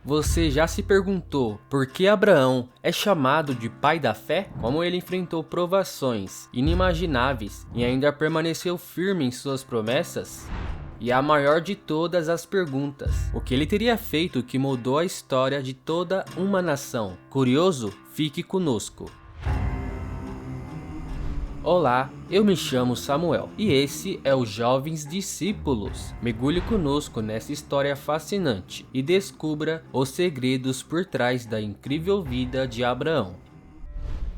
Você já se perguntou por que Abraão é chamado de pai da fé? Como ele enfrentou provações inimagináveis e ainda permaneceu firme em suas promessas? E a maior de todas as perguntas: o que ele teria feito que mudou a história de toda uma nação? Curioso? Fique conosco. Olá, eu me chamo Samuel e esse é o Jovens Discípulos. Mergulhe conosco nessa história fascinante e descubra os segredos por trás da incrível vida de Abraão.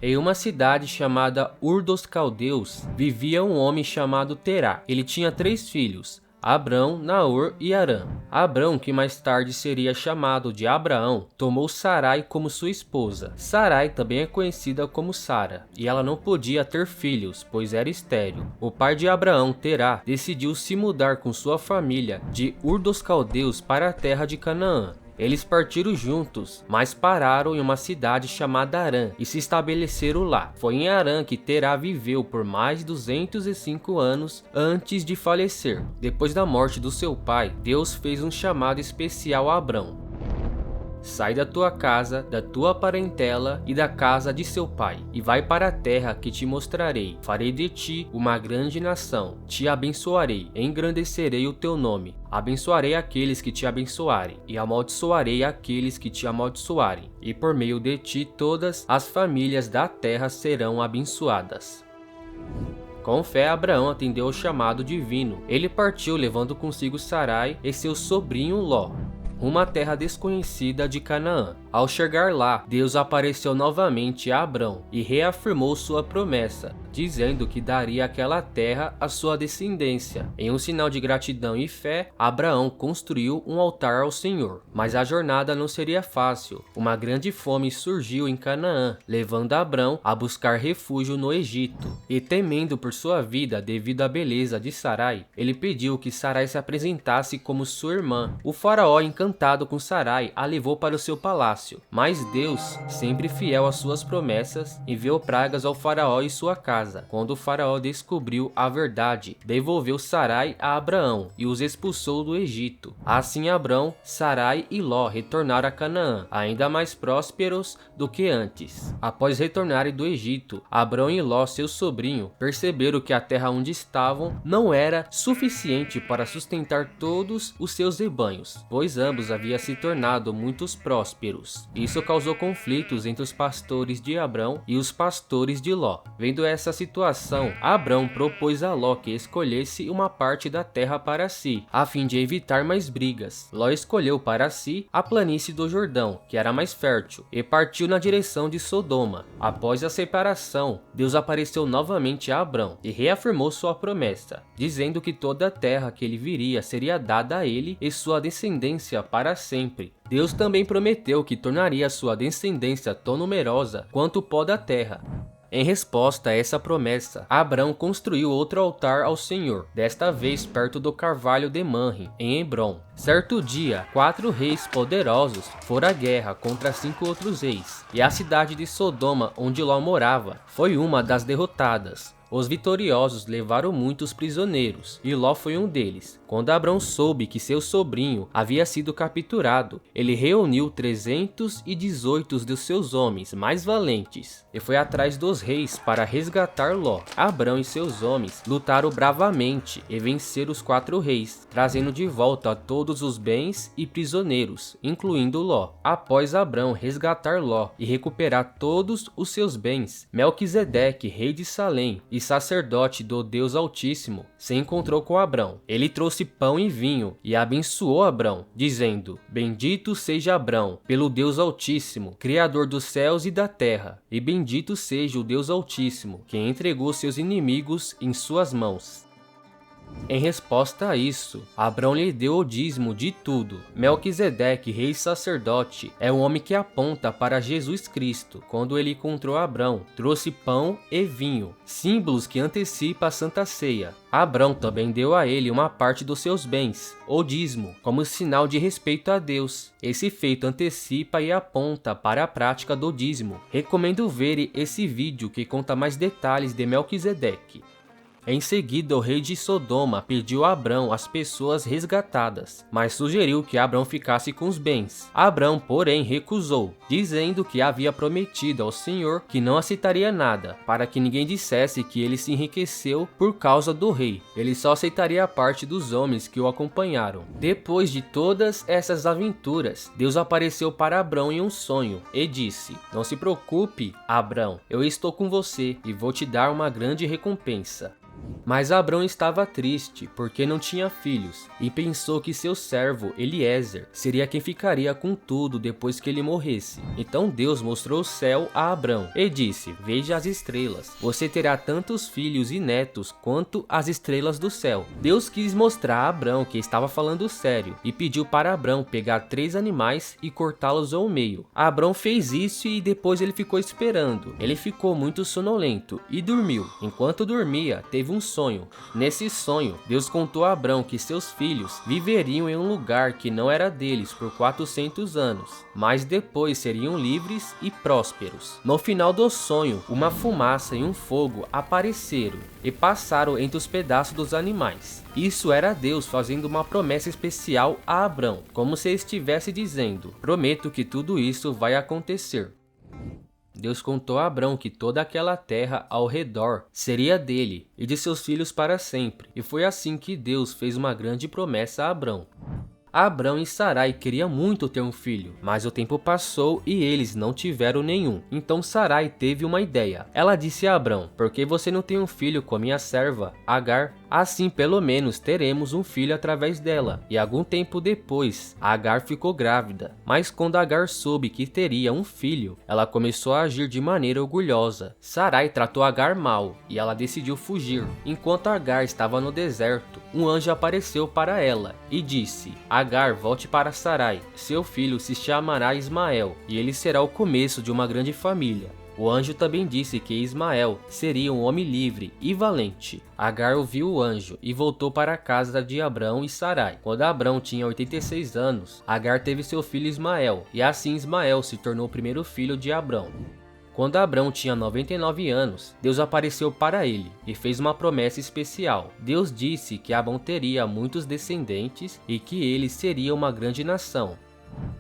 Em uma cidade chamada Ur dos Caldeus, vivia um homem chamado Terá. Ele tinha 3 filhos, Abrão, Naor e Harã. Abrão, que mais tarde seria chamado de Abraão, tomou Sarai como sua esposa. Sarai também é conhecida como Sara, e ela não podia ter filhos, pois era estéril. O pai de Abraão, Terá, decidiu se mudar com sua família de Ur dos Caldeus para a terra de Canaã. Eles partiram juntos, mas pararam em uma cidade chamada Harã e se estabeleceram lá. Foi em Harã que Terá viveu por mais de 205 anos antes de falecer. Depois da morte do seu pai, Deus fez um chamado especial a Abrão. Sai da tua casa, da tua parentela e da casa de seu pai, e vai para a terra que te mostrarei. Farei de ti uma grande nação, te abençoarei, engrandecerei o teu nome. Abençoarei aqueles que te abençoarem, e amaldiçoarei aqueles que te amaldiçoarem. E por meio de ti todas as famílias da terra serão abençoadas. Com fé, Abraão atendeu ao chamado divino. Ele partiu levando consigo Sarai e seu sobrinho Ló, uma terra desconhecida de Canaã. Ao chegar lá, Deus apareceu novamente a Abrão e reafirmou sua promessa, dizendo que daria aquela terra à sua descendência. Em um sinal de gratidão e fé, Abraão construiu um altar ao Senhor. Mas a jornada não seria fácil. Uma grande fome surgiu em Canaã, levando Abrão a buscar refúgio no Egito. E temendo por sua vida devido à beleza de Sarai, ele pediu que Sarai se apresentasse como sua irmã. O faraó, encantado com Sarai, a levou para o seu palácio. Mas Deus, sempre fiel às suas promessas, enviou pragas ao faraó e sua casa. Quando o faraó descobriu a verdade, devolveu Sarai a Abraão e os expulsou do Egito. Assim Abrão, Sarai e Ló retornaram a Canaã, ainda mais prósperos do que antes. Após retornarem do Egito, Abrão e Ló, seu sobrinho, perceberam que a terra onde estavam não era suficiente para sustentar todos os seus rebanhos, pois ambos haviam se tornado muito prósperos. Isso causou conflitos entre os pastores de Abrão e os pastores de Ló. Vendo essa situação, Abrão propôs a Ló que escolhesse uma parte da terra para si, a fim de evitar mais brigas. Ló escolheu para si a planície do Jordão, que era mais fértil, e partiu na direção de Sodoma. Após a separação, Deus apareceu novamente a Abrão e reafirmou sua promessa, dizendo que toda a terra que ele viria seria dada a ele e sua descendência para sempre. Deus também prometeu que tornaria sua descendência tão numerosa quanto o pó da terra. Em resposta a essa promessa, Abrão construiu outro altar ao Senhor, desta vez perto do carvalho de Manre, em Hebrom. Certo dia, 4 reis poderosos foram à guerra contra 5 outros reis, e a cidade de Sodoma, onde Ló morava, foi uma das derrotadas. Os vitoriosos levaram muitos prisioneiros, e Ló foi um deles. Quando Abrão soube que seu sobrinho havia sido capturado, ele reuniu 318 dos seus homens mais valentes, e foi atrás dos reis para resgatar Ló. Abrão e seus homens lutaram bravamente e venceram os 4 reis, trazendo de volta todos os bens e prisioneiros, incluindo Ló. Após Abrão resgatar Ló e recuperar todos os seus bens, Melquisedeque, rei de Salém e sacerdote do Deus Altíssimo, se encontrou com Abrão. Ele trouxe pão e vinho e abençoou Abrão, dizendo: Bendito seja Abrão, pelo Deus Altíssimo, Criador dos céus e da terra, e bendito seja o Deus Altíssimo, que entregou seus inimigos em suas mãos. Em resposta a isso, Abrão lhe deu o dízimo de tudo. Melquisedeque, rei sacerdote, é um homem que aponta para Jesus Cristo. Quando ele encontrou Abrão, trouxe pão e vinho, símbolos que antecipam a Santa Ceia. Abrão também deu a ele uma parte dos seus bens, o dízimo, como sinal de respeito a Deus. Esse feito antecipa e aponta para a prática do dízimo. Recomendo ver esse vídeo que conta mais detalhes de Melquisedeque. Em seguida, o rei de Sodoma pediu a Abrão as pessoas resgatadas, mas sugeriu que Abrão ficasse com os bens. Abrão, porém, recusou, dizendo que havia prometido ao Senhor que não aceitaria nada, para que ninguém dissesse que ele se enriqueceu por causa do rei. Ele só aceitaria a parte dos homens que o acompanharam. Depois de todas essas aventuras, Deus apareceu para Abrão em um sonho e disse: "Não se preocupe, Abrão, eu estou com você e vou te dar uma grande recompensa." Mas Abrão estava triste porque não tinha filhos e pensou que seu servo Eliezer seria quem ficaria com tudo depois que ele morresse. Então Deus mostrou o céu a Abrão e disse: "Veja as estrelas, você terá tantos filhos e netos quanto as estrelas do céu." Deus quis mostrar a Abrão que estava falando sério e pediu para Abrão pegar 3 animais e cortá-los ao meio. Abrão fez isso e depois ele ficou esperando. Ele ficou muito sonolento e dormiu. Enquanto dormia, teve um sonho. Nesse sonho, Deus contou a Abrão que seus filhos viveriam em um lugar que não era deles por 400 anos, mas depois seriam livres e prósperos. No final do sonho, uma fumaça e um fogo apareceram e passaram entre os pedaços dos animais. Isso era Deus fazendo uma promessa especial a Abrão, como se estivesse dizendo: "Prometo que tudo isso vai acontecer." Deus contou a Abrão que toda aquela terra ao redor seria dele e de seus filhos para sempre. E foi assim que Deus fez uma grande promessa a Abrão. Abrão e Sarai queriam muito ter um filho, mas o tempo passou e eles não tiveram nenhum. Então Sarai teve uma ideia. Ela disse a Abrão: "Por que você não tem um filho com a minha serva, Agar? Assim pelo menos teremos um filho através dela." E algum tempo depois, Agar ficou grávida. Mas quando Agar soube que teria um filho, ela começou a agir de maneira orgulhosa. Sarai tratou Agar mal e ela decidiu fugir. Enquanto Agar estava no deserto, um anjo apareceu para ela e disse: "Agar, volte para Sarai. Seu filho se chamará Ismael e ele será o começo de uma grande família." O anjo também disse que Ismael seria um homem livre e valente. Agar ouviu o anjo e voltou para a casa de Abrão e Sarai. Quando Abrão tinha 86 anos, Agar teve seu filho Ismael, e assim Ismael se tornou o primeiro filho de Abrão. Quando Abrão tinha 99 anos, Deus apareceu para ele e fez uma promessa especial. Deus disse que Abrão teria muitos descendentes e que ele seria uma grande nação.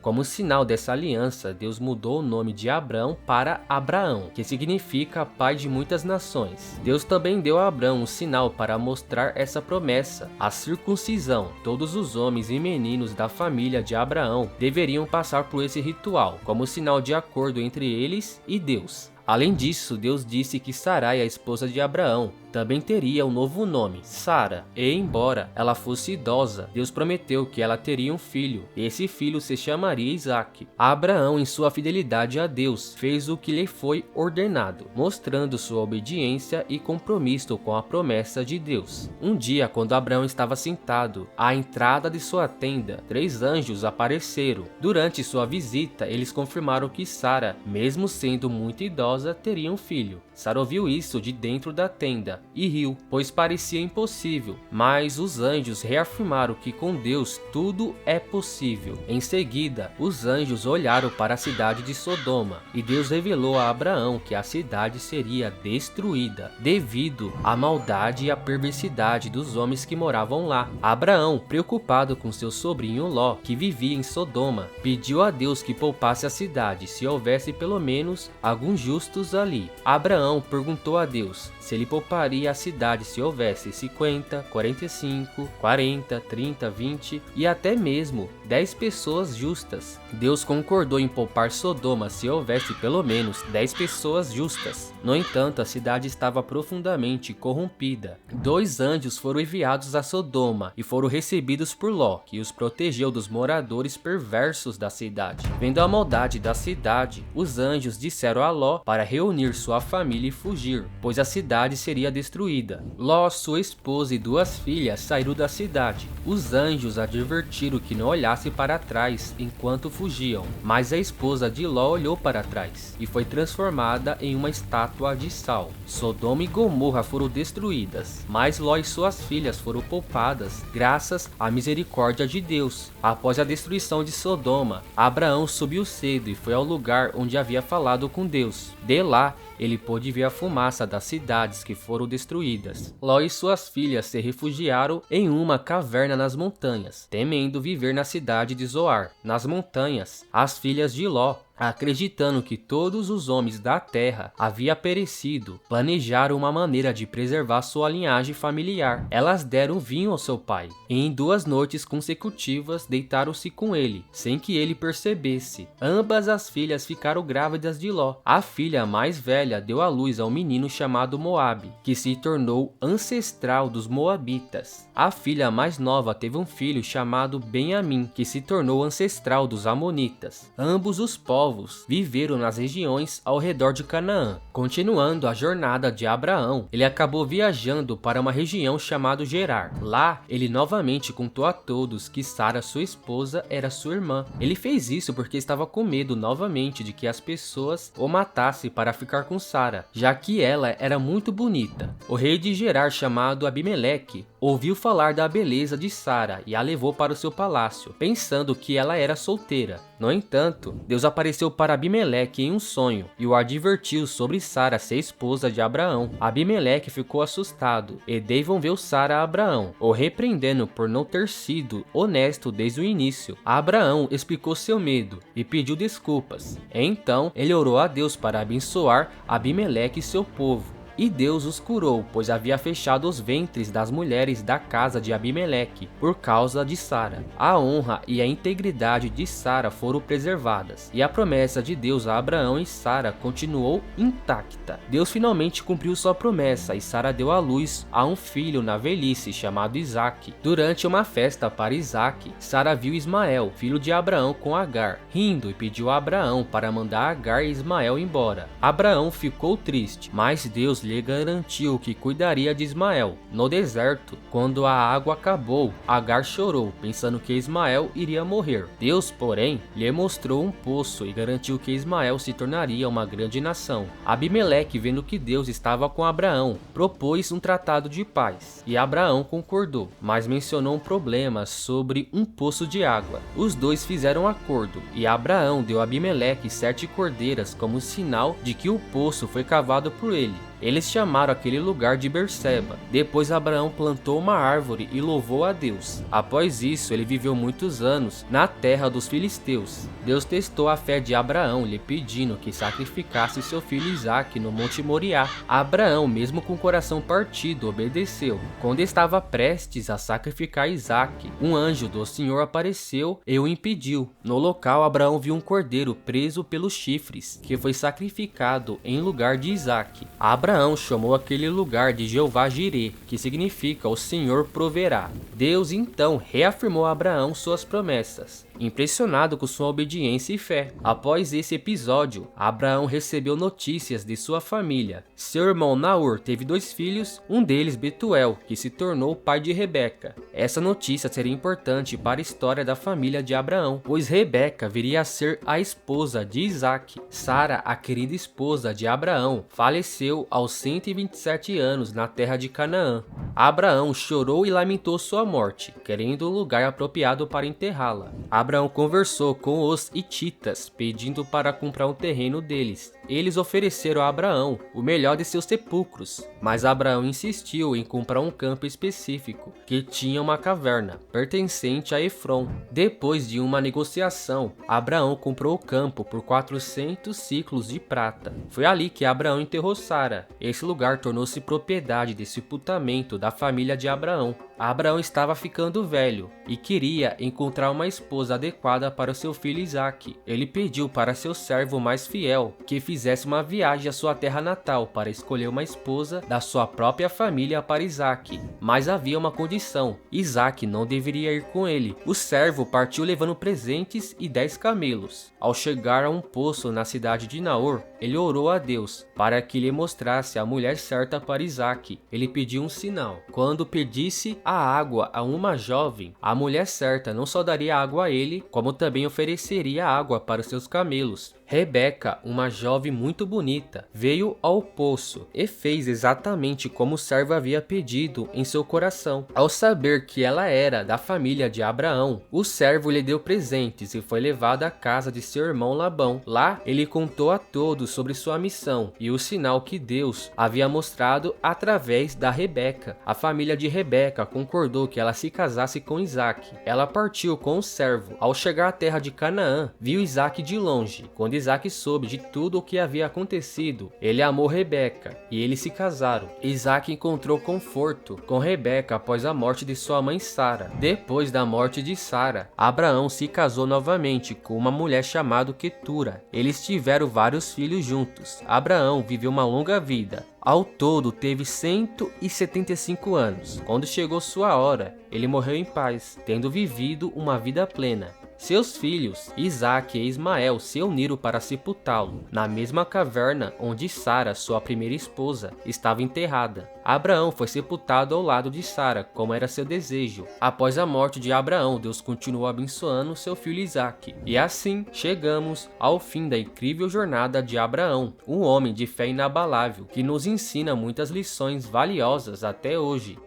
Como sinal dessa aliança, Deus mudou o nome de Abrão para Abraão, que significa pai de muitas nações. Deus também deu a Abrão um sinal para mostrar essa promessa: a circuncisão. Todos os homens e meninos da família de Abraão deveriam passar por esse ritual, como sinal de acordo entre eles e Deus. Além disso, Deus disse que Sarai, a esposa de Abraão, também teria um novo nome, Sara, e embora ela fosse idosa, Deus prometeu que ela teria um filho, e esse filho se chamaria Isaque. Abraão, em sua fidelidade a Deus, fez o que lhe foi ordenado, mostrando sua obediência e compromisso com a promessa de Deus. Um dia, quando Abraão estava sentado à entrada de sua tenda, 3 anjos apareceram. Durante sua visita, eles confirmaram que Sara, mesmo sendo muito idosa, teria um filho. Sara ouviu isso de dentro da tenda e riu, pois parecia impossível, mas os anjos reafirmaram que com Deus tudo é possível. Em seguida, os anjos olharam para a cidade de Sodoma e Deus revelou a Abraão que a cidade seria destruída devido à maldade e à perversidade dos homens que moravam lá. Abraão, preocupado com seu sobrinho Ló, que vivia em Sodoma, pediu a Deus que poupasse a cidade se houvesse pelo menos alguns justos ali. Abraão perguntou a Deus se ele pouparia a cidade se houvesse 50, 45, 40, 30, 20 e até mesmo 10 pessoas justas. Deus concordou em poupar Sodoma se houvesse pelo menos 10 pessoas justas. No entanto, a cidade estava profundamente corrompida. 2 anjos foram enviados a Sodoma e foram recebidos por Ló, que os protegeu dos moradores perversos da cidade. Vendo a maldade da cidade, os anjos disseram a Ló para reunir sua família e fugir, pois a cidade seria destruída. Ló, sua esposa e 2 filhas saíram da cidade. Os anjos advertiram que não olhasse para trás enquanto fugiam, mas a esposa de Ló olhou para trás e foi transformada em uma estátua de sal. Sodoma e Gomorra foram destruídas, mas Ló e suas filhas foram poupadas graças à misericórdia de Deus. Após a destruição de Sodoma, Abraão subiu cedo e foi ao lugar onde havia falado com Deus. De lá, ele pôde ver a fumaça das cidades que foram foram destruídas. Ló e suas filhas se refugiaram em uma caverna nas montanhas, temendo viver na cidade de Zoar. Nas montanhas, as filhas de Ló, acreditando que todos os homens da terra haviam perecido, planejaram uma maneira de preservar sua linhagem familiar. Elas deram vinho ao seu pai, e em 2 noites consecutivas deitaram-se com ele, sem que ele percebesse. Ambas as filhas ficaram grávidas de Ló. A filha mais velha deu à luz a um menino chamado Moabe, que se tornou ancestral dos moabitas. A filha mais nova teve um filho chamado Benjamim, que se tornou ancestral dos amonitas. Ambos os povos viveram nas regiões ao redor de Canaã. Continuando a jornada de Abraão, ele acabou viajando para uma região chamada Gerar. Lá, ele novamente contou a todos que Sara, sua esposa, era sua irmã. Ele fez isso porque estava com medo novamente de que as pessoas o matassem para ficar com Sara, já que ela era muito bonita. O rei de Gerar, chamado Abimeleque, ouviu falar da beleza de Sara e a levou para o seu palácio, pensando que ela era solteira. No entanto, Deus apareceu para Abimeleque em um sonho e o advertiu sobre Sara ser esposa de Abraão. Abimeleque ficou assustado e devolveu Sara a Abraão, o repreendendo por não ter sido honesto desde o início. Abraão explicou seu medo e pediu desculpas. Então, ele orou a Deus para abençoar Abimeleque e seu povo. E Deus os curou, pois havia fechado os ventres das mulheres da casa de Abimeleque, por causa de Sara. A honra e a integridade de Sara foram preservadas, e a promessa de Deus a Abraão e Sara continuou intacta. Deus finalmente cumpriu sua promessa, e Sara deu à luz a um filho na velhice, chamado Isaque. Durante uma festa para Isaque, Sara viu Ismael, filho de Abraão, com Agar, rindo, e pediu a Abraão para mandar Agar e Ismael embora. Abraão ficou triste, mas Deus lhe garantiu que cuidaria de Ismael. No deserto, quando a água acabou, Agar chorou, pensando que Ismael iria morrer. Deus, porém, lhe mostrou um poço e garantiu que Ismael se tornaria uma grande nação. Abimeleque, vendo que Deus estava com Abraão, propôs um tratado de paz, e Abraão concordou, mas mencionou um problema sobre um poço de água. Os dois fizeram um acordo, e Abraão deu a Abimeleque 7 cordeiras como sinal de que o poço foi cavado por ele. Eles chamaram aquele lugar de Berseba. Depois Abraão plantou uma árvore e louvou a Deus. Após isso, ele viveu muitos anos na terra dos filisteus. Deus testou a fé de Abraão, lhe pedindo que sacrificasse seu filho Isaque no Monte Moriá. Abraão, mesmo com o coração partido, obedeceu. Quando estava prestes a sacrificar Isaque, um anjo do Senhor apareceu e o impediu. No local, Abraão viu um cordeiro preso pelos chifres, que foi sacrificado em lugar de Isaque. Abraão chamou aquele lugar de Jeová Jirê, que significa o Senhor proverá. Deus então reafirmou a Abraão suas promessas, impressionado com sua obediência e fé. Após esse episódio, Abraão recebeu notícias de sua família. Seu irmão Naor teve 2 filhos, um deles Betuel, que se tornou o pai de Rebeca. Essa notícia seria importante para a história da família de Abraão, pois Rebeca viria a ser a esposa de Isaque. Sara, a querida esposa de Abraão, faleceu aos 127 anos na terra de Canaã. Abraão chorou e lamentou sua morte, querendo um lugar apropriado para enterrá-la. Abraão conversou com os hititas, pedindo para comprar um terreno deles. Eles ofereceram a Abraão o melhor de seus sepulcros, mas Abraão insistiu em comprar um campo específico, que tinha uma caverna, pertencente a Efron. Depois de uma negociação, Abraão comprou o campo por 400 ciclos de prata. Foi ali que Abraão enterrou Sara. Esse lugar tornou-se propriedade de sepultamento da família de Abraão. Abraão estava ficando velho e queria encontrar uma esposa adequada para seu filho Isaque. Ele pediu para seu servo mais fiel que fizesse uma viagem à sua terra natal para escolher uma esposa da sua própria família para Isaque. Mas havia uma condição: Isaque não deveria ir com ele. O servo partiu levando presentes e 10 camelos. Ao chegar a um poço na cidade de Naor, ele orou a Deus para que lhe mostrasse a mulher certa para Isaque. Ele pediu um sinal. Quando pedisse a água a uma jovem, a mulher certa não só daria água a ele, como também ofereceria água para seus camelos. Rebeca, uma jovem muito bonita, veio ao poço e fez exatamente como o servo havia pedido em seu coração. Ao saber que ela era da família de Abraão, o servo lhe deu presentes e foi levado à casa de seu irmão Labão. Lá, ele contou a todos sobre sua missão e o sinal que Deus havia mostrado através da Rebeca. A família de Rebeca concordou que ela se casasse com Isaque. Ela partiu com o servo. Ao chegar à terra de Canaã, viu Isaque de longe. Quando Isaque soube de tudo o que havia acontecido, ele amou Rebeca e eles se casaram. Isaque encontrou conforto com Rebeca após a morte de sua mãe Sara. Depois da morte de Sara, Abraão se casou novamente com uma mulher chamada Quetura. Eles tiveram vários filhos juntos. Abraão viveu uma longa vida. Ao todo, teve 175 anos. Quando chegou sua hora, ele morreu em paz, tendo vivido uma vida plena. Seus filhos, Isaque e Ismael, se uniram para sepultá-lo na mesma caverna onde Sara, sua primeira esposa, estava enterrada. Abraão foi sepultado ao lado de Sara, como era seu desejo. Após a morte de Abraão, Deus continuou abençoando seu filho Isaque. E assim, chegamos ao fim da incrível jornada de Abraão, um homem de fé inabalável, que nos ensina muitas lições valiosas até hoje.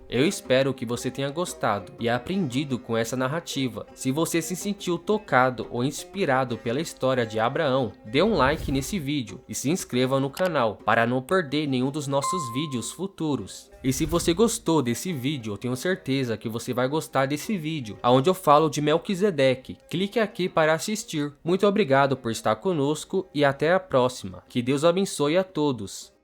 Eu espero que você tenha gostado e aprendido com essa narrativa. Se você se sentiu tocado ou inspirado pela história de Abraão, dê um like nesse vídeo e se inscreva no canal para não perder nenhum dos nossos vídeos futuros. E se você gostou desse vídeo, eu tenho certeza que você vai gostar desse vídeo, onde eu falo de Melquisedeque. Clique aqui para assistir. Muito obrigado por estar conosco e até a próxima. Que Deus abençoe a todos.